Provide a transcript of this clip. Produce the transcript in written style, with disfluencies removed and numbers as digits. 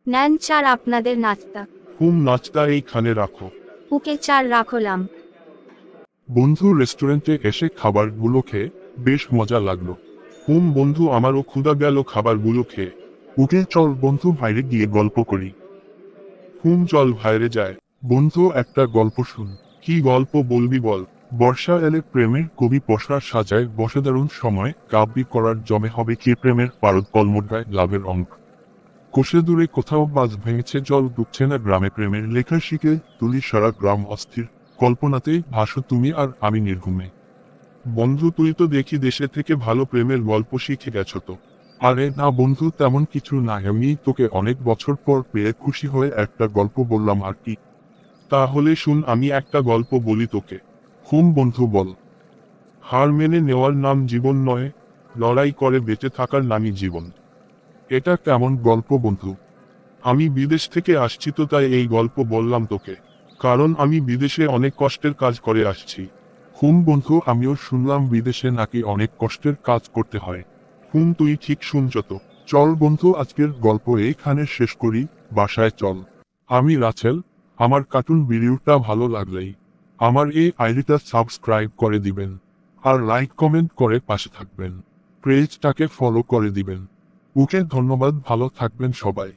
নেন চার আপনাদের নাস্তা। হুম, নাস্তা এইখানে রাখো। ওকে, চার রাখলাম। বন্ধু রেস্টুরেন্টে এসে খাবারগুলো খেয়ে বেশ মজা লাগলো। হুম বন্ধু, আমারও ক্ষুধা গেল খাবারগুলো খেয়ে। ওকে চল বন্ধু বাইরে গিয়ে গল্প করি। হুম চল বাইরে যায়। বন্ধু একটা গল্প শুন। কি গল্প বলবি বল। বর্ষা এলে প্রেমের কবি পসরা সাজায় বসে দারুণ সময় কাব্যি করার জমে হবে কি প্রেমের পারদ কলমোডায় লাভের অঙ্ক। কোষে দূরে কোথাও বাঁধ ভেঙেছে জল ডুবছে না গ্রামে প্রেমের লেখা শিখে তুলি সারা গ্রাম অস্থির কল্পনাতেই ভাসো তুমি আর আমি নির্ঘুমে। বন্ধু তুই তো দেখি দেশে থেকে ভালো প্রেমের গল্প শিখে গেছো তো। আরে না বন্ধু, তেমন কিছু না, আমি তোকে অনেক বছর পর পেয়ে খুশি হয়ে একটা গল্প বললাম আর কি। তাহলে শুন, আমি একটা গল্প বলি তোকে। হুম বন্ধু বল। হার মেনে নেওয়ার নাম জীবন নয়, লড়াই করে বেঁচে থাকার নামই জীবন। এটা কেমন গল্প বন্ধু? আমি বিদেশ থেকে আসছি তো তাই এই গল্প বললাম তোকে। কারণ আমি বিদেশে অনেক কষ্টের কাজ করে আসছি। হুম বন্ধু, আমিও শুনলাম বিদেশে নাকি অনেক কষ্টের কাজ করতে হয়। হুম তুই ঠিক শুনছ তো। চল বন্ধু, আজকের গল্প এইখানে শেষ করি। বাসায় চল। আমি রাছেল। আমার কার্টুন ভিডিওটা ভালো লাগলেই আমার এই আইডিটা সাবস্ক্রাইব করে দিবেন। আর লাইক কমেন্ট করে পাশে থাকবেন। পেজটাকে ফলো করে দিবেন। ওকে ধন্যবাদ, ভালো থাকবেন সবাই।